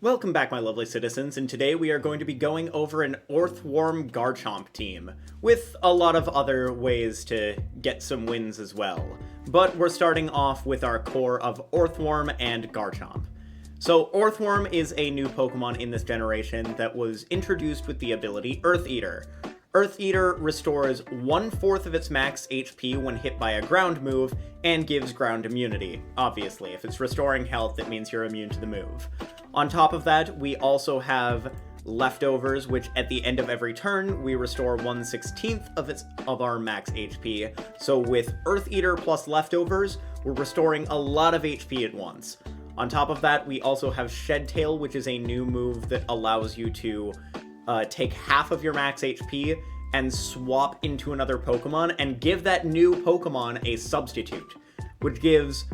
Welcome back, my lovely citizens, and today we are going to be going over an Orthworm Garchomp team, with a lot of other ways to get some wins as well. But we're starting off with our core of Orthworm and Garchomp. So Orthworm is a new Pokemon in this generation that was introduced with the ability Earth Eater. Earth Eater restores 1/4 of its max HP when hit by a ground move, and gives ground immunity. Obviously, if it's restoring health, it means you're immune to the move. On top of that, we also have Leftovers, which at the end of every turn, we restore 1/16 of our max HP. So with Earth Eater plus Leftovers, we're restoring a lot of HP at once. On top of that, we also have Shed Tail, which is a new move that allows you to take half of your max HP and swap into another Pokemon and give that new Pokemon a substitute, which gives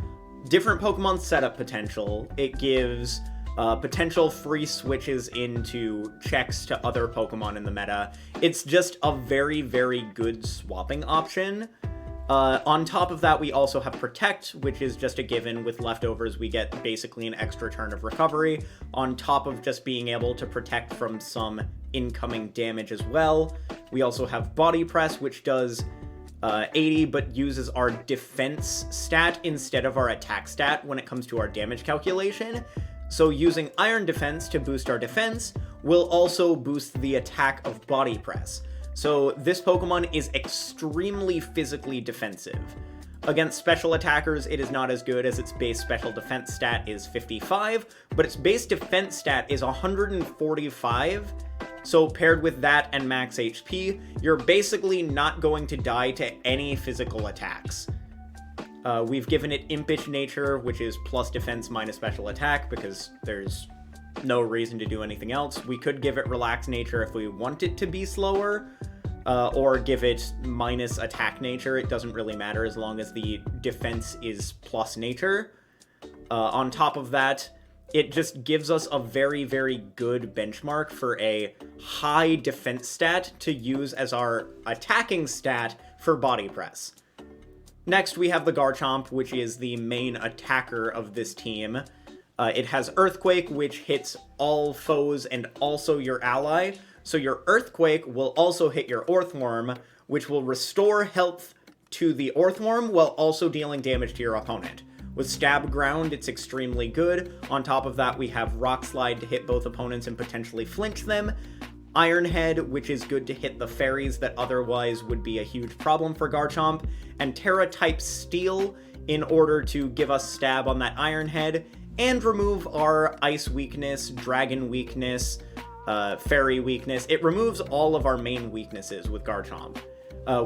different Pokemon setup potential. It gives potential free switches into checks to other Pokemon in the meta. It's just a very, very good swapping option. On top of that, we also have Protect, which is just a given. With Leftovers, we get basically an extra turn of recovery, on top of just being able to protect from some incoming damage as well. We also have Body Press, which does 80, but uses our defense stat instead of our attack stat when it comes to our damage calculation. So using Iron Defense to boost our defense will also boost the attack of Body Press. So this Pokemon is extremely physically defensive. Against special attackers, it is not as good, as its base special defense stat is 55, but its base defense stat is 145. So paired with that and max HP, you're basically not going to die to any physical attacks. We've given it Impish Nature, which is plus defense minus special attack, because there's no reason to do anything else. We could give it Relax Nature if we want it to be slower, or give it minus attack nature. It doesn't really matter as long as the defense is plus nature. On top of that, it just gives us a very, very good benchmark for a high defense stat to use as our attacking stat for Body Press. Next, we have the Garchomp, which is the main attacker of this team. It has Earthquake, which hits all foes and also your ally. So your Earthquake will also hit your Orthworm, which will restore health to the Orthworm while also dealing damage to your opponent. With Stab Ground, it's extremely good. On top of that, we have Rock Slide to hit both opponents and potentially flinch them. Iron Head, which is good to hit the fairies that otherwise would be a huge problem for Garchomp. And Tera type Steel in order to give us stab on that Iron Head and remove our Ice weakness, Dragon weakness, Fairy weakness. It removes all of our main weaknesses with Garchomp.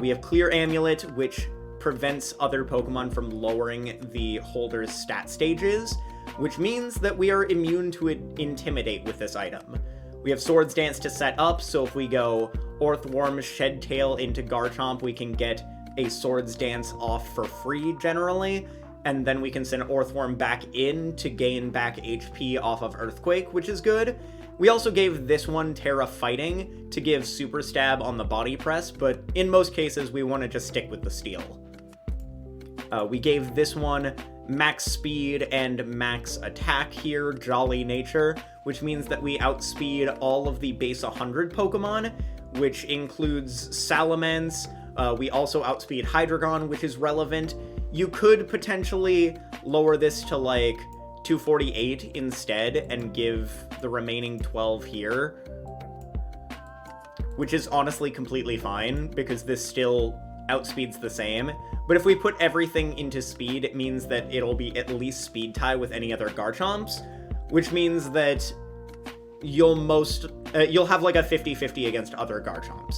We have Clear Amulet, which prevents other Pokemon from lowering the holder's stat stages, which means that we are immune to Intimidate with this item. We have Swords Dance to set up, so if we go Orthworm Shed Tail into Garchomp, we can get a Swords Dance off for free generally, and then we can send Orthworm back in to gain back HP off of Earthquake, which is good. We also gave this one Tera Fighting to give Super Stab on the Body Press, but in most cases we want to just stick with the Steel. We gave this one max speed and max attack here, Jolly Nature, which means that we outspeed all of the base 100 Pokemon, which includes Salamence. We also outspeed Hydreigon, which is relevant. You could potentially lower this to like 248 instead and give the remaining 12 here, which is honestly completely fine because this still outspeeds the same. But if we put everything into speed, it means that it'll be at least speed tie with any other Garchomps, which means that you'll have like a 50-50 against other Garchomps.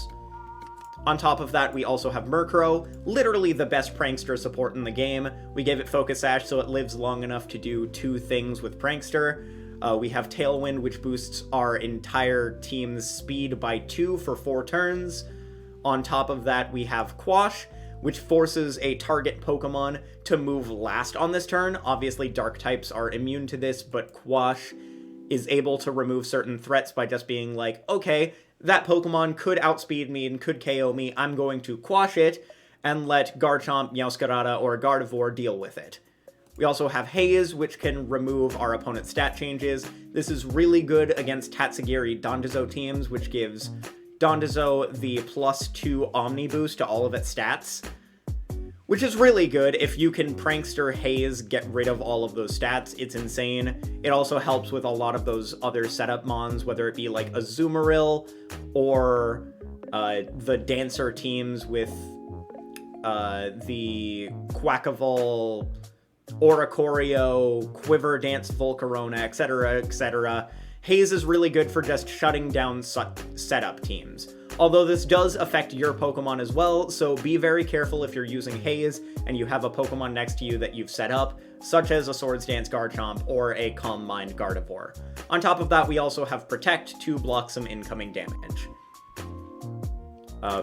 On top of that, we also have Murkrow, literally the best Prankster support in the game. We gave it Focus Sash so it lives long enough to do 2 things with Prankster. We have Tailwind, which boosts our entire team's speed by 2 for 4 turns. On top of that, we have Quash, which forces a target Pokemon to move last on this turn. Obviously, Dark types are immune to this, but Quash is able to remove certain threats by just being like, okay, that Pokemon could outspeed me and could KO me, I'm going to Quash it, and let Garchomp, Meowscarada, or Gardevoir deal with it. We also have Haze, which can remove our opponent's stat changes. This is really good against Tatsugiri Dondozo teams, which gives Dondozo the +2 Omni boost to all of its stats, which is really good. If you can Prankster Haze, get rid of all of those stats, it's insane. It also helps with a lot of those other setup mons, whether it be like Azumarill or the Dancer teams with the Quackavolt, Oricorio, Quiver Dance Volcarona, etc., etc. Haze is really good for just shutting down setup teams. Although this does affect your Pokemon as well, so be very careful if you're using Haze and you have a Pokemon next to you that you've set up, such as a Swords Dance Garchomp or a Calm Mind Gardevoir. On top of that, we also have Protect to block some incoming damage.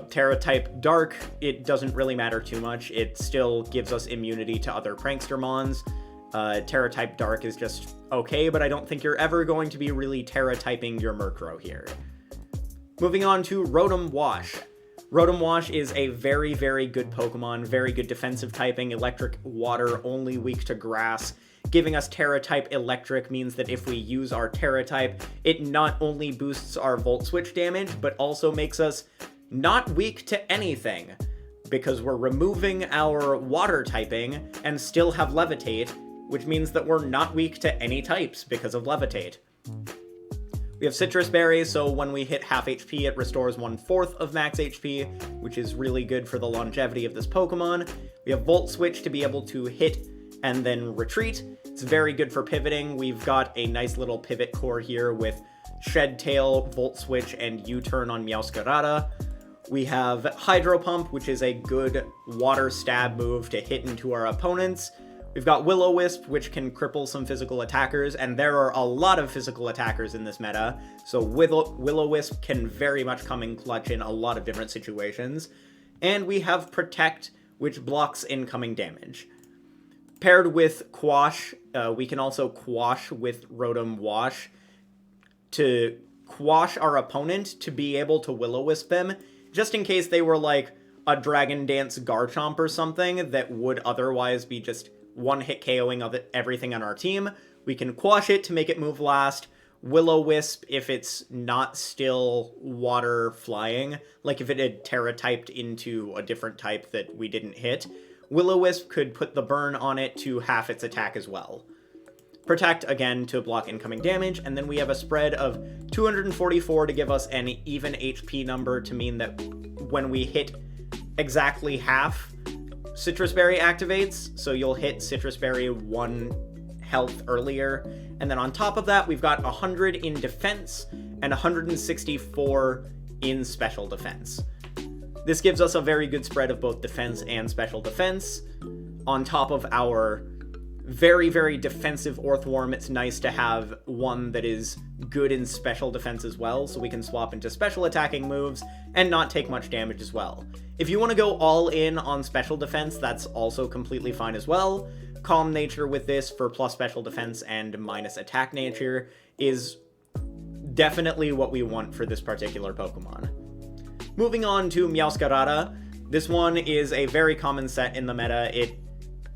Tera type Dark, it doesn't really matter too much. It still gives us immunity to other Prankster mons. Tera type Dark is just okay, but I don't think you're ever going to be really Tera typing your Murkrow here. Moving on to Rotom-Wash. Rotom-Wash is a very, very good Pokemon, very good defensive typing, electric, water, only weak to grass. Giving us Tera type Electric means that if we use our Tera type, it not only boosts our Volt Switch damage, but also makes us not weak to anything, because we're removing our water typing and still have Levitate, which means that we're not weak to any types because of Levitate. We have Sitrus Berry, so when we hit half HP, it restores 1/4 of max HP, which is really good for the longevity of this Pokemon. We have Volt Switch to be able to hit and then retreat. It's very good for pivoting. We've got a nice little pivot core here with Shed Tail, Volt Switch, and U-Turn on Meowscarada. We have Hydro Pump, which is a good water stab move to hit into our opponents. We've got Will-O-Wisp, which can cripple some physical attackers, and there are a lot of physical attackers in this meta, so Will-O-Wisp can very much come in clutch in a lot of different situations. And we have Protect, which blocks incoming damage. Paired with Quash, we can also Quash with Rotom-Wash to quash our opponent to be able to Will-O-Wisp them, just in case they were like a Dragon Dance Garchomp or something that would otherwise be just one-hit KOing of everything on our team. We can Quash it to make it move last. Will-O-Wisp if it's not still water flying, like if it had Tera typed into a different type that we didn't hit. Will-O-Wisp could put the burn on it to half its attack as well. Protect, again, to block incoming damage, and then we have a spread of 244 to give us an even HP number to mean that when we hit exactly half, Sitrus Berry activates, so you'll hit Sitrus Berry 1 health earlier. And then on top of that, we've got 100 in defense and 164 in special defense. This gives us a very good spread of both defense and special defense. On top of our very, very defensive Orthworm, it's nice to have one that is good in special defense as well, so we can swap into special attacking moves and not take much damage as well. If you want to go all in on special defense, that's also completely fine as well. Calm Nature with this for plus special defense and minus attack nature is definitely what we want for this particular Pokemon. Moving on to Meowscarada. This one is a very common set in the meta. It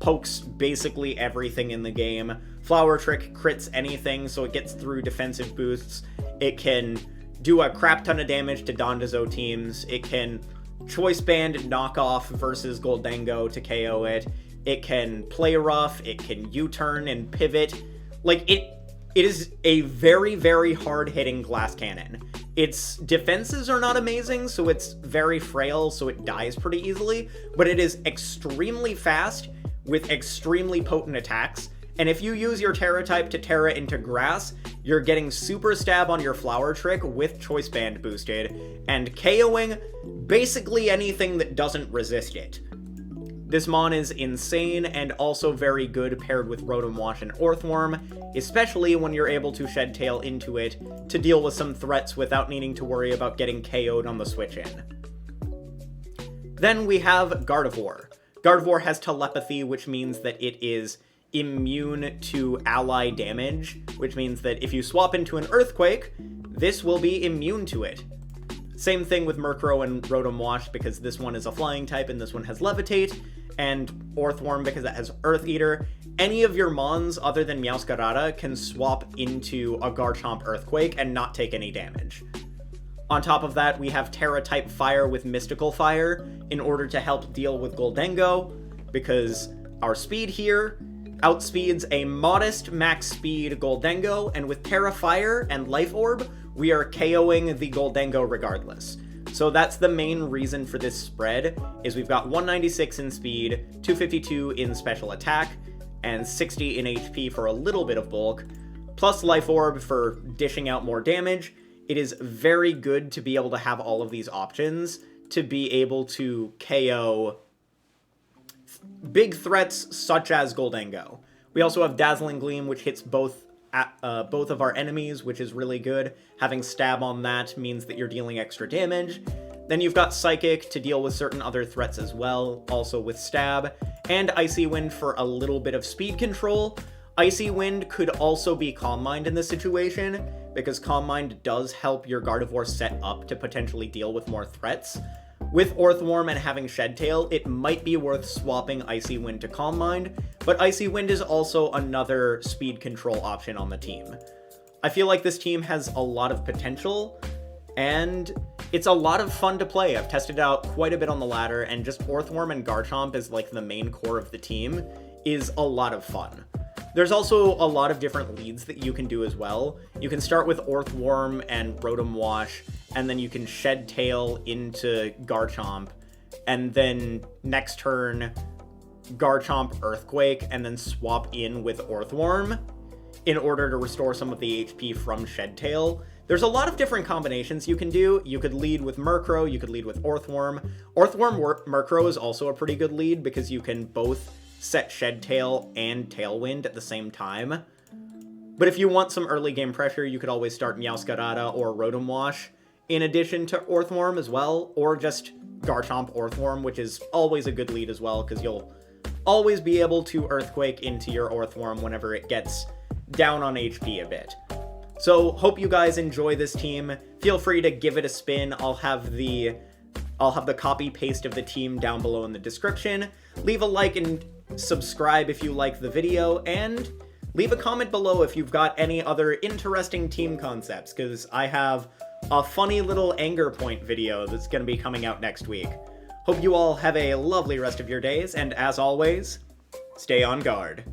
pokes basically everything in the game. Flower Trick crits anything, so it gets through defensive boosts. It can do a crap ton of damage to Dondozo teams. It can Choice Band Knockoff versus Goldengo to KO it. It can play rough. It can U-turn and pivot. Like, it is a very, very hard-hitting glass cannon. Its defenses are not amazing, so it's very frail, so it dies pretty easily, but it is extremely fast with extremely potent attacks, and if you use your Tera type to Tera into grass, you're getting Super Stab on your Flower Trick with Choice Band boosted, and KOing basically anything that doesn't resist it. This mon is insane and also very good paired with Rotom-Wash and Orthworm, especially when you're able to Shed Tail into it to deal with some threats without needing to worry about getting KO'd on the switch in. Then we have Gardevoir. Gardevoir has telepathy, which means that it is immune to ally damage, which means that if you swap into an Earthquake, this will be immune to it. Same thing with Murkrow and Rotom-Wash, because this one is a flying type and this one has Levitate, and Orthworm because it has Earth Eater. Any of your mons other than Meowscarada can swap into a Garchomp Earthquake and not take any damage. On top of that, we have Tera type Fire with Mystical Fire in order to help deal with Gholdengo, because our speed here outspeeds a modest max speed Gholdengo, and with Tera Fire and Life Orb, we are KOing the Gholdengo regardless. So that's the main reason for this spread, is we've got 196 in speed, 252 in special attack, and 60 in HP for a little bit of bulk, plus Life Orb for dishing out more damage. It is very good to be able to have all of these options to be able to KO big threats such as Gholdengo. We also have Dazzling Gleam, which hits both of our enemies, which is really good. Having Stab on that means that you're dealing extra damage. Then you've got Psychic to deal with certain other threats as well, also with Stab, and Icy Wind for a little bit of speed control. Icy Wind could also be Calm Mind in this situation, because Calm Mind does help your Gardevoir set up to potentially deal with more threats. With Orthworm and having Shed Tail, it might be worth swapping Icy Wind to Calm Mind, but Icy Wind is also another speed control option on the team. I feel like this team has a lot of potential, and it's a lot of fun to play. I've tested it out quite a bit on the ladder, and just Orthworm and Garchomp as like the main core of the team is a lot of fun. There's also a lot of different leads that you can do as well. You can start with Orthworm and Rotom-Wash, and then you can Shed Tail into Garchomp, and then next turn, Garchomp Earthquake, and then swap in with Orthworm in order to restore some of the HP from Shed Tail. There's a lot of different combinations you can do. You could lead with Murkrow, you could lead with Orthworm. Murkrow is also a pretty good lead because you can both set Shed Tail and Tailwind at the same time. But if you want some early game pressure, you could always start Meowscarada or Rotom-Wash in addition to Orthworm as well, or just Garchomp Orthworm, which is always a good lead as well, because you'll always be able to Earthquake into your Orthworm whenever it gets down on HP a bit. So, hope you guys enjoy this team. Feel free to give it a spin. I'll have the copy-paste of the team down below in the description. Leave a like and subscribe if you like the video, and leave a comment below if you've got any other interesting team concepts, because I have a funny little anger point video that's going to be coming out next week. Hope you all have a lovely rest of your days, and as always, stay on guard.